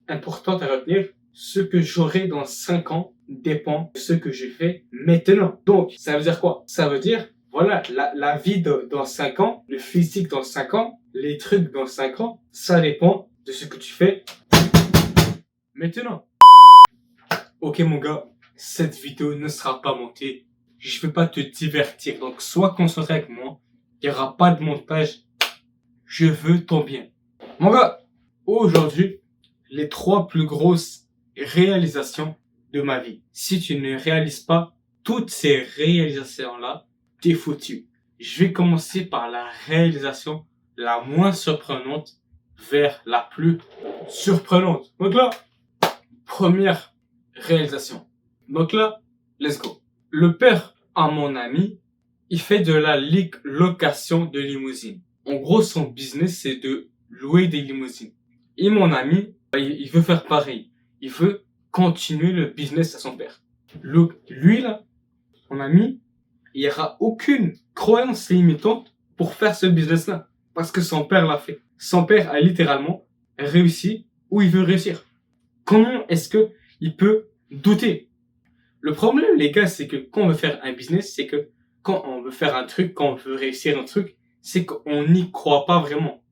importante à retenir. Ce que j'aurai dans 5 ans dépend de ce que je fais maintenant. Donc, ça veut dire quoi? Ça veut dire, voilà, la vie dans 5 ans, le physique dans 5 ans, les trucs dans 5 ans, ça dépend de ce que tu fais maintenant. Ok mon gars, cette vidéo ne sera pas montée. Je vais pas te divertir, donc sois concentré avec moi. Il n'y aura pas de montage. Je veux ton bien. Mon gars, aujourd'hui, les 3 plus grosses réalisations de ma vie. Si tu ne réalises pas toutes ces réalisations-là, t'es foutu. Je vais commencer par la réalisation la moins surprenante vers la plus surprenante. Donc là, première réalisation. Donc là, let's go. Le père à mon ami, il fait de la location de limousines. En gros, son business, c'est de louer des limousines. Et mon ami, il veut faire pareil. Il veut continuer le business à son père. Lui, là, mon ami, il n'y aura aucune croyance limitante pour faire ce business-là. Parce que son père l'a fait. Son père a littéralement réussi où il veut réussir. Comment est-ce que il peut douter? Le problème, les gars, c'est que quand on veut faire un business, c'est que quand on veut faire un truc, quand on veut réussir un truc, c'est qu'on n'y croit pas vraiment.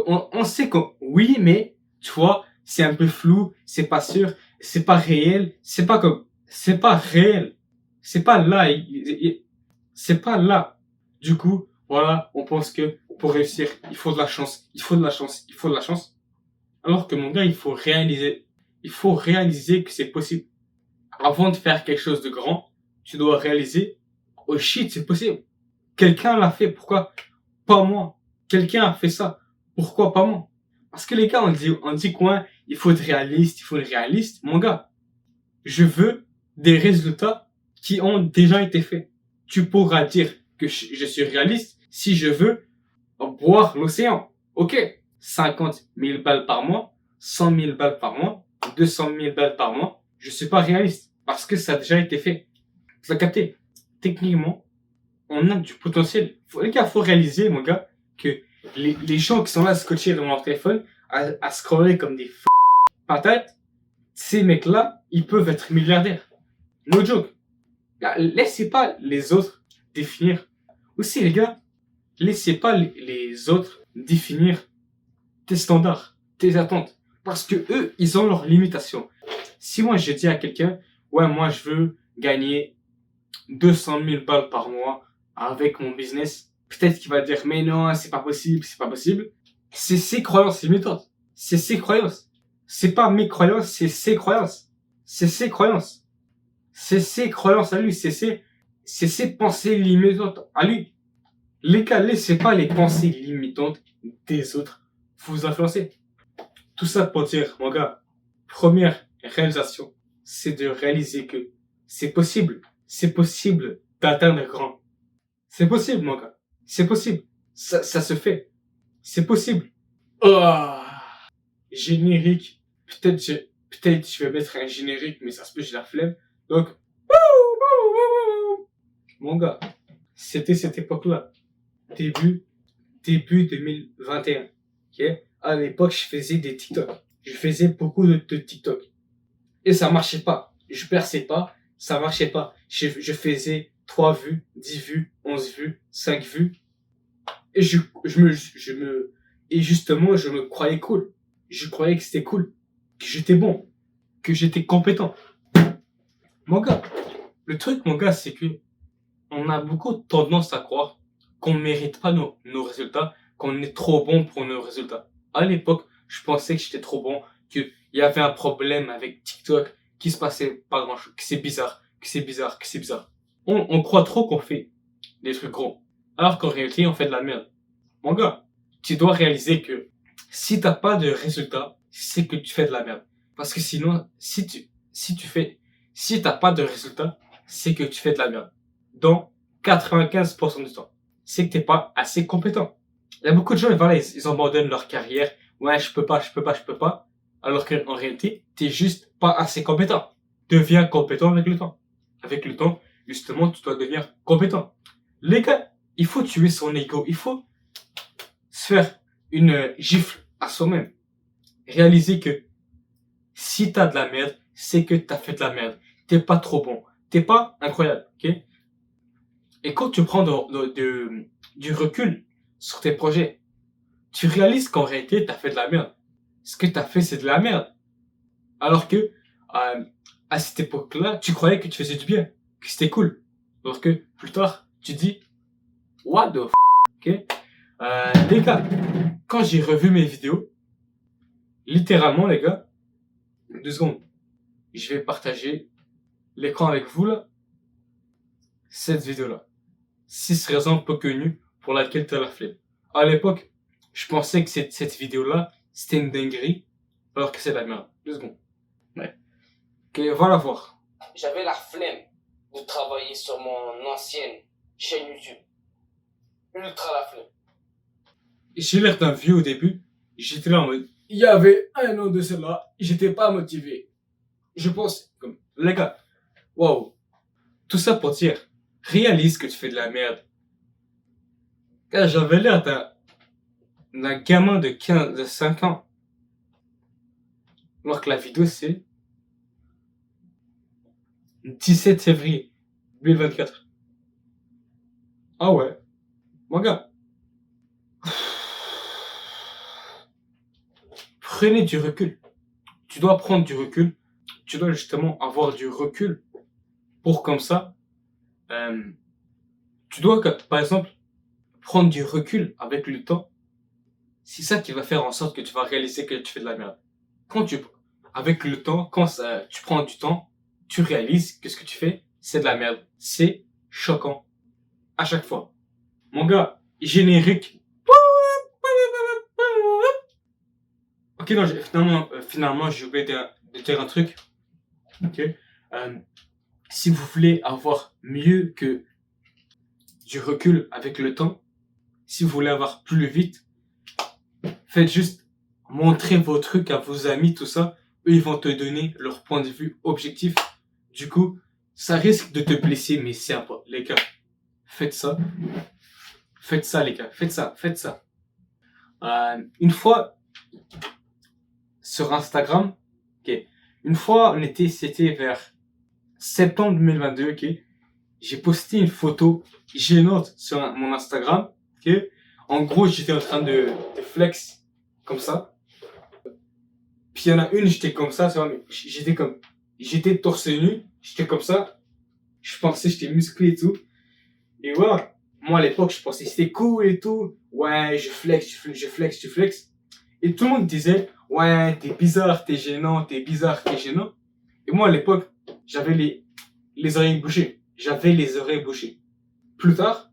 On sait que oui, mais tu vois, c'est un peu flou, c'est pas sûr, c'est pas réel, c'est pas réel, c'est pas là, c'est pas là. Du coup, voilà, on pense que pour réussir, il faut de la chance, il faut de la chance, il faut de la chance. Alors que mon gars, il faut réaliser que c'est possible. Avant de faire quelque chose de grand, tu dois réaliser, oh shit, c'est possible. Quelqu'un l'a fait, pourquoi pas moi? Quelqu'un a fait ça, pourquoi pas moi? Parce que les gars, on dit quoi? Il faut être réaliste, il faut être réaliste. Mon gars, je veux des résultats qui ont déjà été faits. Tu pourras dire que je suis réaliste si je veux boire l'océan. Ok, 50 000 balles par mois, 100 000 balles par mois, 200 000 balles par mois. Je suis pas réaliste parce que ça a déjà été fait. Tu l'as capté? Techniquement, on a du potentiel. Les gars, faut réaliser, mon gars, que les gens qui sont là scotchés dans leur téléphone, à scroller comme des patates, ces mecs-là, ils peuvent être milliardaires. No joke. Là, laissez pas les autres définir. Aussi, les gars, laissez pas les autres définir tes standards, tes attentes. Parce que eux, ils ont leurs limitations. Si moi, je dis à quelqu'un, ouais, moi, je veux gagner 200 000 balles par mois avec mon business, peut-être qu'il va dire, mais non, c'est pas possible, c'est pas possible. C'est ses croyances limitantes. C'est ses croyances. C'est pas mes croyances, c'est ses croyances. C'est ses croyances. C'est ses croyances à lui. C'est ses pensées limitantes à lui. Les gars, laissez pas les pensées limitantes des autres vous influencer. Tout ça pour dire, mon gars, première réalisation, c'est de réaliser que c'est possible. C'est possible d'atteindre grand. C'est possible, mon gars. C'est possible. Ça se fait. C'est possible. Oh. Générique. Peut-être je vais mettre un générique, mais ça se peut, j'ai la flemme. Donc, mon gars, c'était cette époque-là. Début 2021. Ok? À l'époque, je faisais des TikTok. Je faisais beaucoup de TikTok. Et ça marchait pas. Je perçais pas. Ça marchait pas. Je faisais 3 vues, 10 vues, 11 vues, 5 vues. Et et justement, je me croyais cool. Je croyais que c'était cool. Que j'étais bon. Que j'étais compétent. Mon gars, le truc, mon gars, c'est que on a beaucoup tendance à croire qu'on mérite pas nos résultats, qu'on est trop bon pour nos résultats. À l'époque, je pensais que j'étais trop bon, qu'il y avait un problème avec TikTok, qui se passait pas grand chose, que c'est bizarre. On croit trop qu'on fait des trucs gros. Alors qu'en réalité, on fait de la merde. Mon gars, tu dois réaliser que si t'as pas de résultats, c'est que tu fais de la merde. Parce que sinon, si t'as pas de résultats, c'est que tu fais de la merde. Dans 95% du temps. C'est que t'es pas assez compétent. Il y a beaucoup de gens, voilà, ils abandonnent leur carrière. Ouais, je peux pas. Alors qu'en réalité, t'es juste pas assez compétent. Deviens compétent avec le temps. Avec le temps, justement, tu dois devenir compétent. Les gars, il faut tuer son ego. Il faut se faire une gifle à soi-même. Réaliser que Si t'as de la merde, c'est que t'as fait de la merde. T'es pas trop bon. T'es pas incroyable, ok? Et quand tu prends du recul sur tes projets, tu réalises qu'en réalité, t'as fait de la merde. Ce que t'as fait, c'est de la merde. Alors que, à cette époque-là, tu croyais que tu faisais du bien, que c'était cool. Alors que, plus tard, tu dis, what the f***, ok? Les gars, quand j'ai revu mes vidéos, littéralement, les gars, 2 secondes, je vais partager l'écran avec vous, là, cette vidéo-là. 6 raisons peu connues pour laquelle t'as la flemme. À l'époque, je pensais que cette vidéo-là, c'était une dinguerie, alors que c'est de la merde. 2 secondes. Ouais. Ok, voilà voir. J'avais la flemme de travailler sur mon ancienne chaîne YouTube. Ultra la flemme. J'ai l'air d'un vieux au début. J'étais là en mode, il y avait 1 an de cela, j'étais pas motivé. Je pense, comme, les gars, waouh. Tout ça pour dire, réalise que tu fais de la merde. Car j'avais l'air d'un gamin de 5 ans. Alors que la vidéo, c'est 17 février 2024. Ah ouais, mon gars. Prenez du recul. Tu dois prendre du recul. Tu dois justement avoir du recul pour comme ça. Tu dois, par exemple, prendre du recul avec le temps. C'est ça qui va faire en sorte que tu vas réaliser que tu fais de la merde. Avec le temps, tu prends du temps, tu réalises que ce que tu fais, c'est de la merde. C'est choquant. À chaque fois. Mon gars, générique. Ok, non, finalement, j'ai oublié de dire un truc. Ok. Si vous voulez avoir mieux que du recul avec le temps, si vous voulez avoir plus vite, faites juste montrer vos trucs à vos amis, tout ça. Eux, ils vont te donner leur point de vue objectif. Du coup, ça risque de te blesser, mais c'est important. Les gars, faites ça. Faites ça, les gars. Faites ça. Une fois, sur Instagram, ok. Une fois, c'était vers septembre 2022, ok. J'ai posté une photo gênante sur mon Instagram, ok. En gros, j'étais en train de flex, comme ça. Puis il y en a une, j'étais comme ça, tu vois, mais j'étais torse nu, j'étais comme ça. Je pensais que j'étais musclé et tout. Et voilà. Moi, à l'époque, je pensais que c'était cool et tout. Ouais, je flex. Et tout le monde disait, ouais, t'es bizarre, t'es gênant. Et moi, à l'époque, j'avais les oreilles bouchées. Plus tard,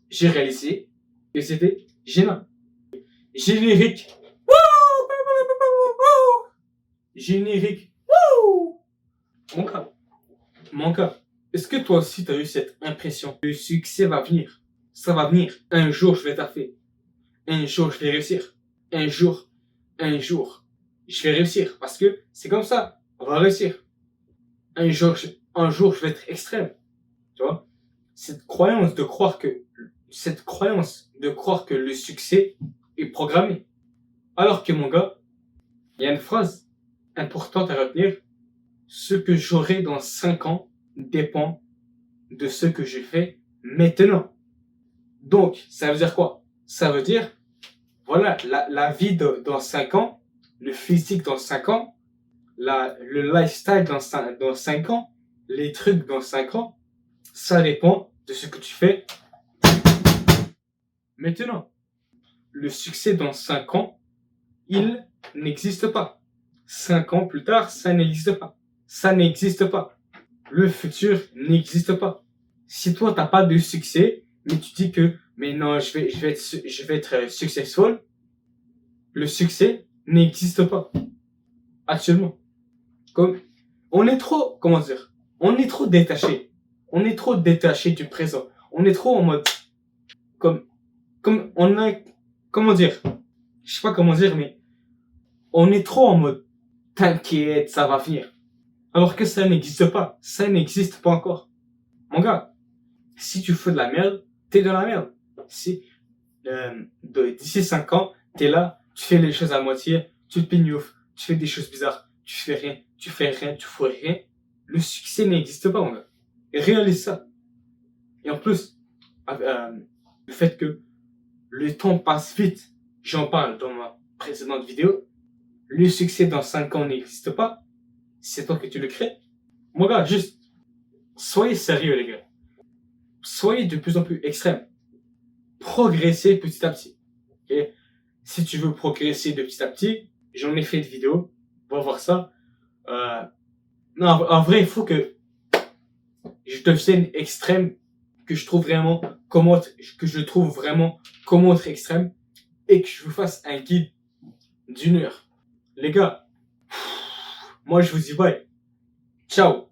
j'ai réalisé que c'était gênant. Générique. Générique. Mon gars, est-ce que toi aussi t'as eu cette impression que le succès va venir? Ça va venir. Un jour, je vais taffer. Un jour, je vais réussir. Un jour, je vais réussir. Parce que c'est comme ça. On va réussir. Un jour, je vais être extrême. Tu vois? Cette croyance de croire que le succès est programmé. Alors que mon gars, il y a une phrase importante à retenir. Ce que j'aurai dans 5 ans dépend de ce que je fais maintenant. Donc, ça veut dire quoi? Ça veut dire, voilà, la vie dans 5 ans, le physique dans 5 ans, le lifestyle dans 5 ans, les trucs dans 5 ans, ça dépend de ce que tu fais maintenant. Le succès dans 5 ans, il n'existe pas. 5 ans plus tard, ça n'existe pas. Ça n'existe pas. Le futur n'existe pas. Si toi, t'as pas de succès, mais tu dis que, mais non, je vais être successful, le succès n'existe pas. Actuellement. Comme, on est trop détaché. On est trop détaché du présent. On est trop en mode, comme on a, comment dire, je sais pas comment dire, mais on est trop en mode, t'inquiète, ça va venir. Alors que ça n'existe pas. Ça n'existe pas encore. Mon gars, si tu fais de la merde, t'es de la merde. Si, d'ici 5 ans, t'es là, tu fais les choses à moitié, tu te pignoufes, tu fais des choses bizarres, tu fais rien, tu fais rien, le succès n'existe pas, mon gars. Et réalise ça. Et en plus, le fait que le temps passe vite, j'en parle dans ma précédente vidéo, le succès dans 5 ans n'existe pas, c'est toi que tu le crées. Mon gars, juste, soyez sérieux, les gars. Soyez de plus en plus extrême. Progressez petit à petit. Et si tu veux progresser de petit à petit, j'en ai fait une vidéo, va voir ça. Non, en vrai, il faut que je te fasse une extrême que je trouve vraiment comment être extrême et que je vous fasse un guide d'1 heure. Les gars, moi je vous dis bye. Ciao.